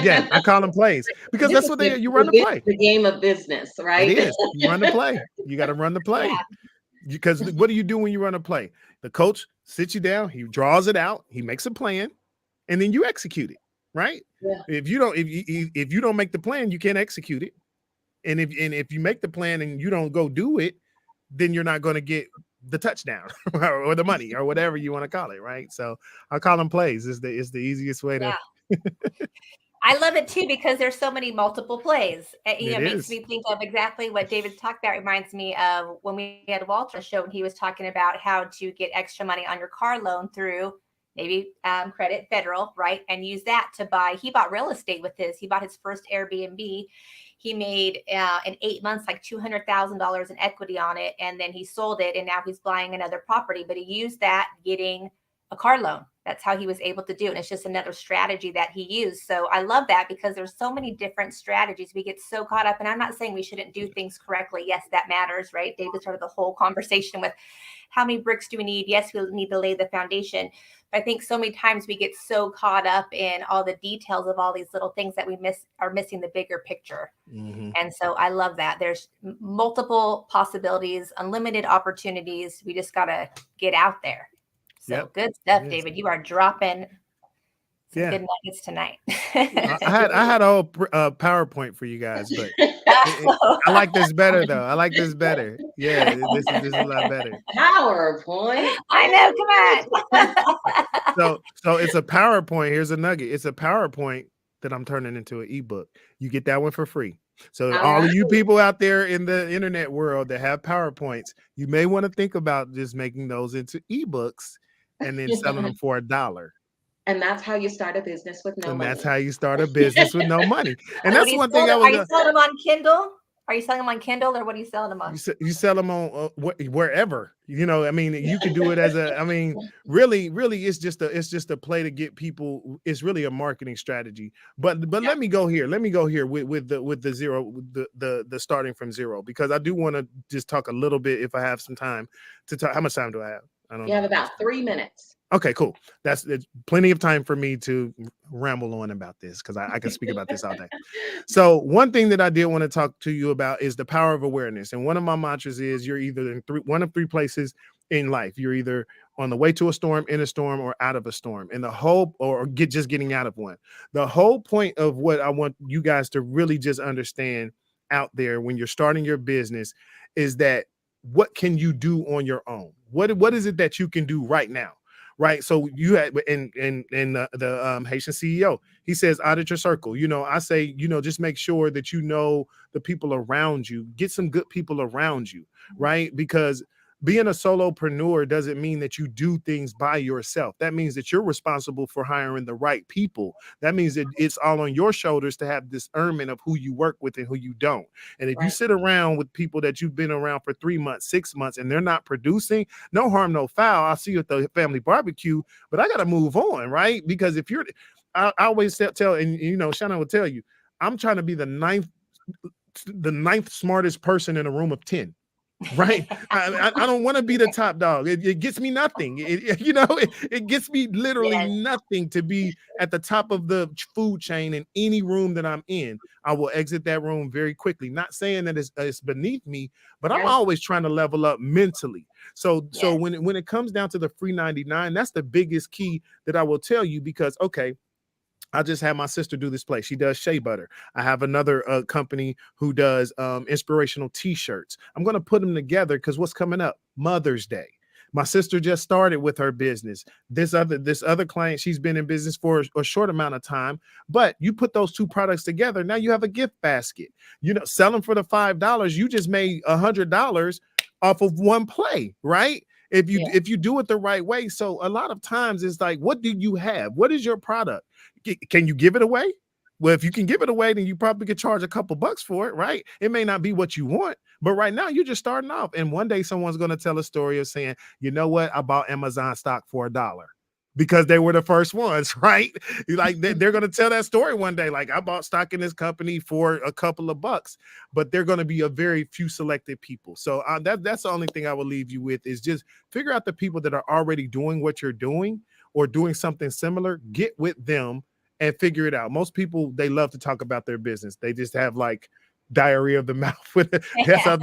Yeah, I call them plays because that's what you run the play. The game of business, right? It is. You run the play. You got to run the play. Yeah. Because what do you do when you run a play? The coach sits you down, he draws it out, he makes a plan, and then you execute it, right? Yeah. If you don't make the plan, you can't execute it. And if you make the plan and you don't go do it, then you're not going to get the touchdown or the money or whatever you want to call it, right? So I call them plays. It's the easiest way to. I love it too because there's so many multiple plays. It makes is. me think of exactly what David's talked about. Reminds me of when we had Walter show and he was talking about how to get extra money on your car loan through maybe Credit Federal, right? And use that to buy. He bought real estate with his. He bought his first Airbnb. He made in 8 months like $200,000 in equity on it, and then he sold it, and now he's buying another property. But he used that getting a car loan. That's how he was able to do it. And it's just another strategy that he used. So I love that because there's so many different strategies. We get so caught up, and I'm not saying we shouldn't do things correctly. Yes, that matters, right? David started the whole conversation with how many bricks do we need? Yes, we need to lay the foundation. But I think so many times we get so caught up in all the details of all these little things that we are missing the bigger picture. Mm-hmm. And so I love that. There's multiple possibilities, unlimited opportunities. We just got to get out there. So good stuff, David. You are dropping some good nuggets tonight. I had a whole PowerPoint for you guys, but I like this better though. I like this better. Yeah, this is a lot better. PowerPoint. I know. Come on. So it's a PowerPoint. Here's a nugget. It's a PowerPoint that I'm turning into an ebook. You get that one for free. So all of you people out there in the internet world that have PowerPoints, you may want to think about just making those into ebooks and then selling them for $1. And that's how you start a business with no money. That's how you start a business with no money. And that's one thing Are you selling them on Kindle? Are you selling them on Kindle, or what are you selling them on? You sell them on wherever. You know, I mean, you can do it as really, it's just a play to get people. It's really a marketing strategy. But let me go here. Let me go here with the zero, the starting from zero, because I do want to just talk a little bit if I have some time to talk. How much time do I have? I don't know. You have about 3 minutes. Okay, cool. That's plenty of time for me to ramble on about this because I can speak about this all day. So one thing that I did want to talk to you about is the power of awareness. And one of my mantras is you're either in one of three places in life. You're either on the way to a storm, in a storm, or out of a storm. And the whole, just getting out of one. The whole point of what I want you guys to really just understand out there when you're starting your business is that what can you do on your own? What is it that you can do right now? Right. So you had the Haitian CEO, he says, audit your circle. You know, I say, just make sure that you know the people around you, get some good people around you. Right. Because being a solopreneur doesn't mean that you do things by yourself. That means that you're responsible for hiring the right people. That means that it's all on your shoulders to have discernment of who you work with and who you don't. And if you sit around with people that you've been around for 3 months, 6 months, and they're not producing, no harm, no foul. I'll see you at the family barbecue, but I got to move on, right? Because if I always tell, and Shannon will tell you, I'm trying to be the ninth smartest person in a room of 10. right? I don't want to be the top dog. It gets me nothing. It gets me literally Yes. nothing to be at the top of the food chain in any room that I'm in. I will exit that room very quickly. Not saying that it's beneath me, but I'm Yes. always trying to level up mentally. So Yes. when it comes down to the free 99, that's the biggest key that I will tell you, because okay, I just had my sister do this place. She does shea butter. I have another company who does inspirational t-shirts. I'm going to put them together because what's coming up? Mother's Day. My sister just started with her business. This other client, she's been in business for a short amount of time, but you put those two products together, now you have a gift basket. Sell them for the $5, you just made $100 off of one play, right? If you do it the right way. So a lot of times it's like, what do you have? What is your product? Can you give it away? Well, if you can give it away, then you probably could charge a couple bucks for it, right? It may not be what you want, but right now you're just starting off. And one day someone's going to tell a story of saying, you know what? I bought Amazon stock for $1 because they were the first ones, right? Like they're going to tell that story one day. Like, I bought stock in this company for a couple of bucks, but they're going to be a very few selected people. So that's the only thing I will leave you with, is just figure out the people that are already doing what you're doing or doing something similar. Get with them and figure it out. Most people, they love to talk about their business. They just have like diarrhea of the mouth with it.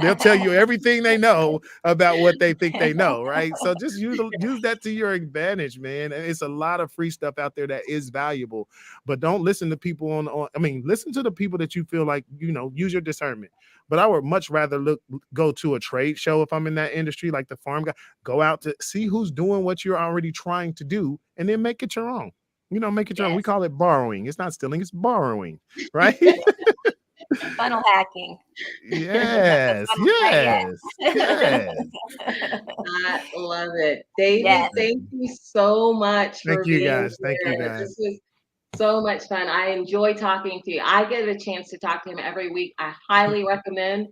They'll tell you everything they know about what they think they know, right? So just use that to your advantage, man. And it's a lot of free stuff out there that is valuable, but don't listen to people listen to the people that you feel like, use your discernment. But I would much rather go to a trade show if I'm in that industry, like the farm guy, go out to see who's doing what you're already trying to do and then make it your own. Make it your own. We call it borrowing. It's not stealing, it's borrowing, right? Funnel hacking. Yes. I love it. David, Yes. thank you so much for Thank you, being guys. Thank you, here. guys. This was so much fun. I enjoy talking to you. I get a chance to talk to him every week. I highly recommend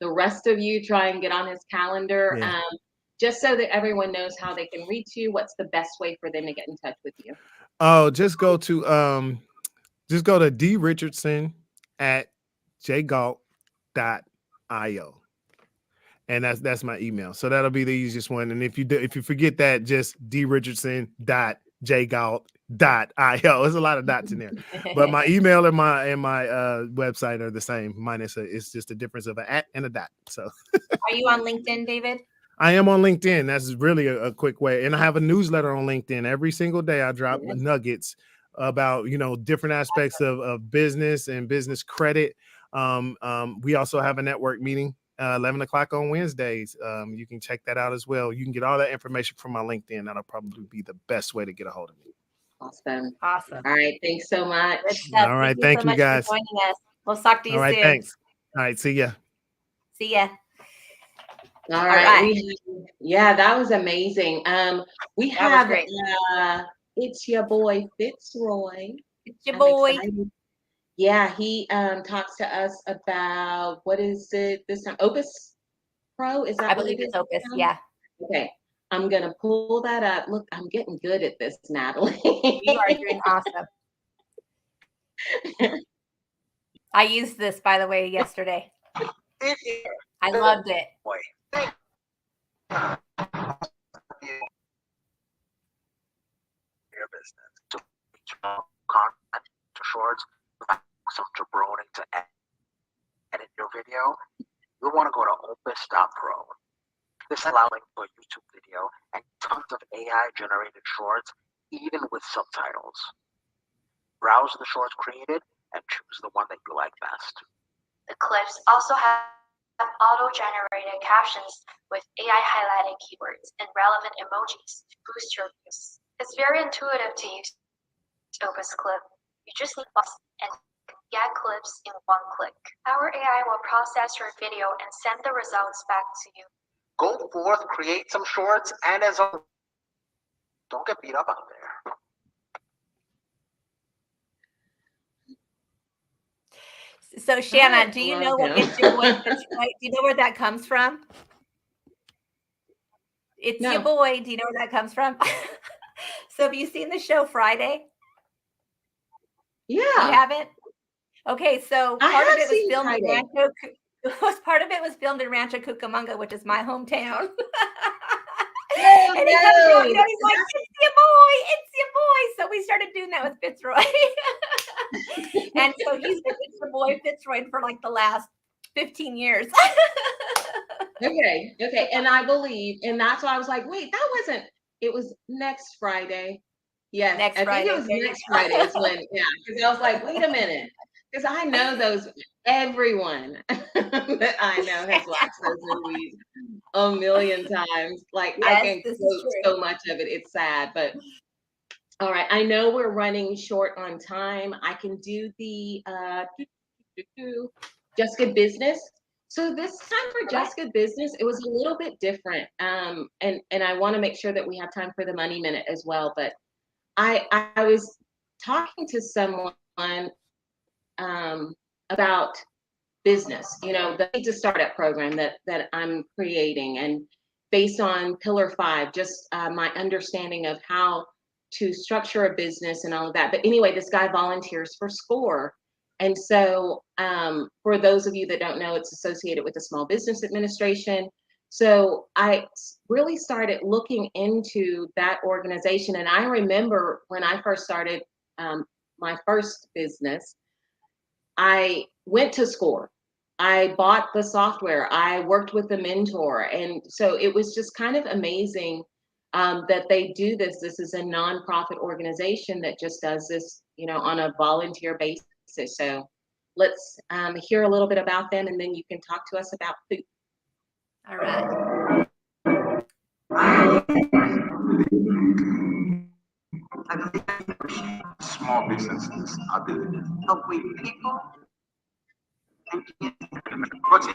the rest of you try and get on his calendar, Yeah. just so that everyone knows how they can reach you. What's the best way for them to get in touch with you? Oh, just go to drichardson@jgalt.io. And that's my email. So that'll be the easiest one. And if you forget that, just drichardson.jgalt.io. There's a lot of dots in there. But my email and my website are the same. Minus it's just a difference of an at and a dot. So Are you on LinkedIn, David? I am on LinkedIn. That's really a quick way. And I have a newsletter on LinkedIn. Every single day I drop nuggets about, different aspects of business and business credit. We also have a network meeting 11 o'clock on Wednesdays. You can check that out as well. You can get all that information from my LinkedIn. That'll probably be the best way to get a hold of me. Awesome. Awesome. All right. Thanks so much. Good stuff. All right. Thank Thank you, so much guys. for joining us. We'll talk to you All right. soon. Thanks. All right. See ya. See ya. All right. right. That was amazing. We That was have great. it's your boy Fitzroy. It's your I'm boy. excited. Yeah, he talks to us about, what is it this time? Opus Pro? Is that I what believe it it's is? Opus. Yeah. Okay. I'm gonna pull that up. Look, I'm getting good at this, Natalie. You are doing awesome. I used this, by the way, yesterday. I loved it. Your business to content to shorts, some jabroning to edit your video. You want to go to opus.pro. This allows for YouTube video and tons of AI generated shorts, even with subtitles. Browse the shorts created and choose the one that you like best. The clips also have auto-generated captions with AI highlighted keywords and relevant emojis to boost your views. It's very intuitive to use Opus Clip. You just need buttons and get clips in one click. Our AI will process your video and send the results back to you. Go forth, create some shorts, and don't get beat up out there. So Shanna, do you know what It's Your Boy Fitzroy? Do you know where that comes from? It's Your Boy. Do you know where that comes from? So have you seen the show Friday? Yeah. You haven't? Okay, so part of it was filmed in Rancho Part of it was filmed in Rancho Cucamonga, which is my hometown. Oh, And he comes out, no. he's like, it's your boy. So we started doing that with Fitzroy. And so he's been with your boy Fitzroy for like the last 15 years. Okay. And I believe, and that's why I was like, wait, that wasn't, it was next Friday. Yes. Next I think Friday, it was there you next go. Friday is when, yeah, because I was like, wait a minute. Because I know everyone that I know has watched those movies a million times. Like I Yes, can this is quote true. so much of it. It's sad, but all right. I know we're running short on time. I can do the Just Good Business. So this time for Just Good Business, it was a little bit different. And I want to make sure that we have time for the Money Minute as well. But I was talking to someone about business, the Need to Startup program that I'm creating, and based on Pillar 5, just my understanding of how to structure a business and all of that. But anyway, this guy volunteers for SCORE. And so for those of you that don't know, it's associated with the Small Business Administration. So I really started looking into that organization. And I remember when I first started my first business, I went to SCORE. I bought the software. I worked with a mentor. And so it was just kind of amazing that they do this. This is a nonprofit organization that just does this, on a volunteer basis. So let's hear a little bit about them, and then you can talk to us about food. All right. I believe small businesses are the help with people. What's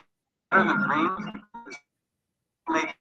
better than dreams is making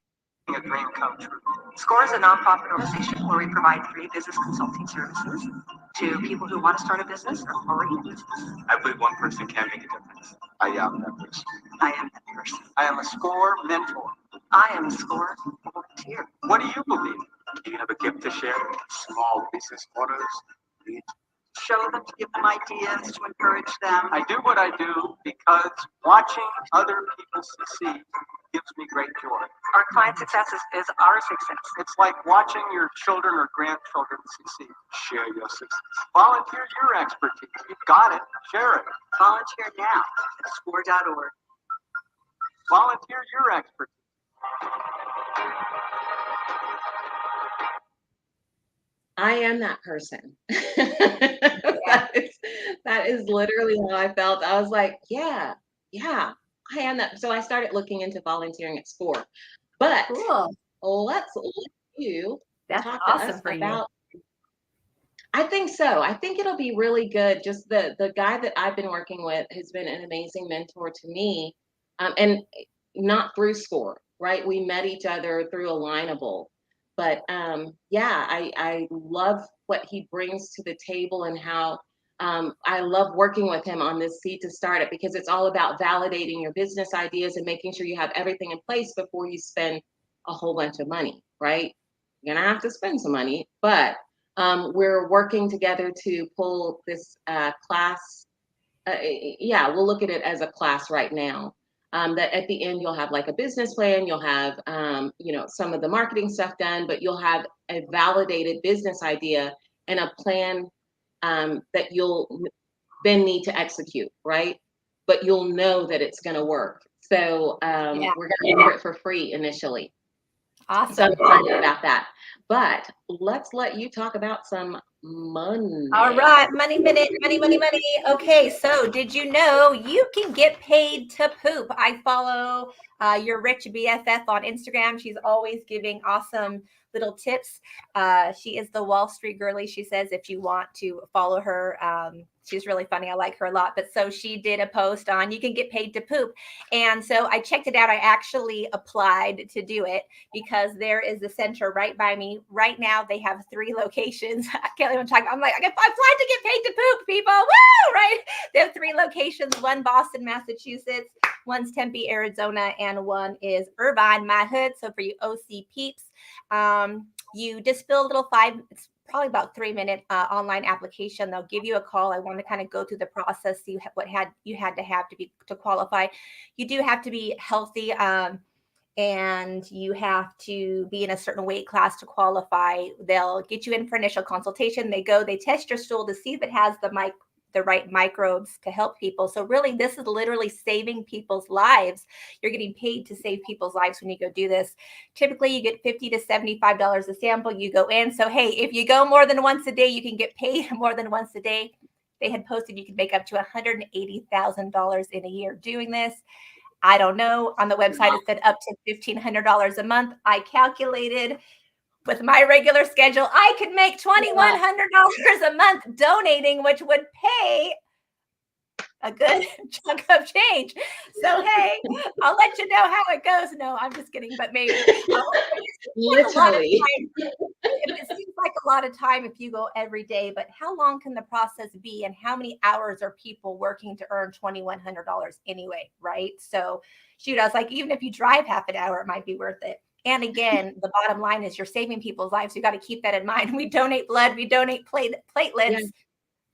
a dream come true. SCORE is a nonprofit organization where we provide free business consulting services to people who want to start a business or already in business. I believe one person can make a difference. I am that person. I am that person. I am a SCORE mentor. I am a SCORE volunteer. What do you believe? Do you have a gift to share? Small business owners need to show them, to give them ideas, to encourage them. I do what I do because watching other people succeed gives me great joy. Our client success is our success. It's like watching your children or grandchildren succeed. Share your success. Volunteer your expertise. You've got it. Share it. Volunteer now at SCORE.org. Volunteer your expertise. I am that person. that is literally how I felt. I was like, yeah, I am that. So I started looking into volunteering at SCORE. But Cool. let's let you That's talk awesome to us for about. I think so. I think it'll be really good. Just the guy that I've been working with has been an amazing mentor to me, and not through SCORE, right? We met each other through Alignable. But I love what he brings to the table, and how I love working with him on this Seed to Startup, because it's all about validating your business ideas and making sure you have everything in place before you spend a whole bunch of money, right? You're gonna have to spend some money, but we're working together to pull this class. We'll look at it as a class right now. That at the end you'll have like a business plan, you'll have some of the marketing stuff done, but you'll have a validated business idea and a plan that you'll then need to execute, right? But you'll know that it's going to work. So we're going to offer it for free initially. Awesome. So I'm excited about that. But let's let you talk about some money. All right, money minute, money. Okay, so did you know you can get paid to poop? I follow your Rich BFF on Instagram. She's always giving awesome little tips. She is the Wall Street girly. She says if you want to follow her, she's really funny. I like her a lot. But so she did a post on you can get paid to poop. And so I checked it out. I actually applied to do it because there is a center right by me. Right now, they have 3 locations. I can't even talk. I'm like, I applied to get paid to poop, people. Woo! Right? They have 3 locations, one Boston, Massachusetts, one's Tempe, Arizona, and one is Irvine, my hood. So for you OC peeps, you just fill a little probably about 3-minute online application. They'll give you a call. I want to kind of go through the process, see what you had to have to qualify. You do have to be healthy, and you have to be in a certain weight class to qualify. They'll get you in for initial consultation. They test your stool to see if it has the right microbes to help people. So really, this is literally saving people's lives. You're getting paid to save people's lives when you go do this. Typically, you get $50 to $75 a sample. You go in. So, hey, if you go more than once a day, you can get paid more than once a day. They had posted you could make up to $180,000 in a year doing this. I don't know. On the website, it said up to $1,500 a month. I calculated with my regular schedule, I could make $2,100 a month donating, which would pay a good chunk of change. So, hey, I'll let you know how it goes. No, I'm just kidding, but maybe. Literally. It seems like a lot of time if you go every day, but how long can the process be, and how many hours are people working to earn $2,100 anyway, right? So, shoot, I was like, even if you drive half an hour, it might be worth it. And again, the bottom line is you're saving people's lives. You got to keep that in mind. We donate blood. We donate platelets. Yeah.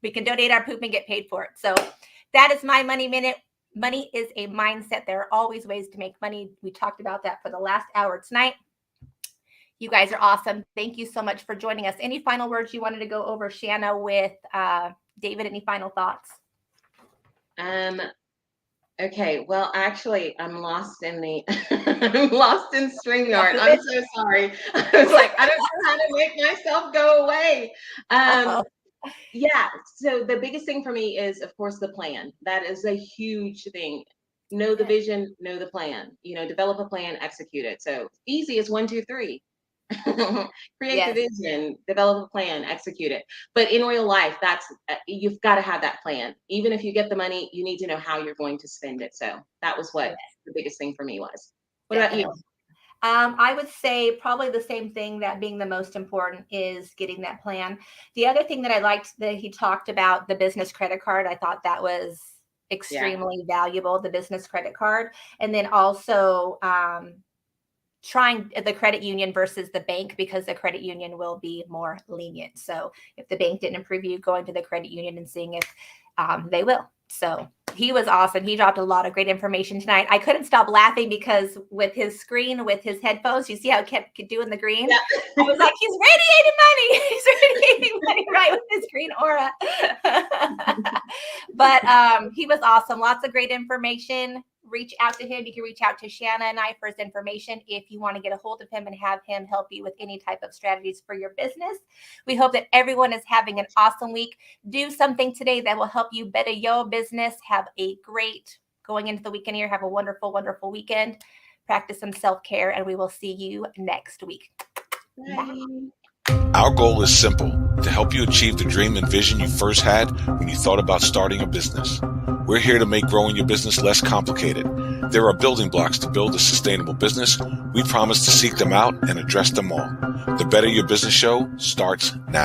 We can donate our poop and get paid for it. So that is my money minute. Money is a mindset. There are always ways to make money. We talked about that for the last hour tonight. You guys are awesome. Thank you so much for joining us. Any final words you wanted to go over, Shanna, with David? Any final thoughts? Okay, well, actually, I'm lost in I'm lost in StreamYard. I'm so sorry. I was like, I don't know how to make myself go away. Yeah, so the biggest thing for me is, of course, the plan. That is a huge thing. Know the vision, know the plan. Develop a plan, execute it. So easy as 1, 2, 3. Create the vision, develop a plan, execute it. But in real life, you've got to have that plan. Even if you get the money, you need to know how you're going to spend it. So that was what the biggest thing for me was. What about you? I would say probably the same thing, that being the most important is getting that plan. The other thing that I liked that he talked about, the business credit card, I thought that was extremely valuable, the business credit card. And then also trying the credit union versus the bank, because the credit union will be more lenient. So if the bank didn't approve you, going to the credit union and seeing if they will. So he was awesome. He dropped a lot of great information tonight. I couldn't stop laughing because with his screen, with his headphones, you see how it kept doing the green? Yeah. I was like, he's radiating money. He's radiating money, right, with his green aura. But he was awesome. Lots of great information. Reach out to him. You can reach out to Shanna and I for his information if you want to get a hold of him and have him help you with any type of strategies for your business. We hope that everyone is having an awesome week. Do something today that will help you better your business. Have a great going into the weekend here. Have a wonderful, wonderful weekend. Practice some self-care, and we will see you next week. Bye. Our goal is simple: to help you achieve the dream and vision you first had when you thought about starting a business. We're here to make growing your business less complicated. There are building blocks to build a sustainable business. We promise to seek them out and address them all. The Better Your Business Show starts now.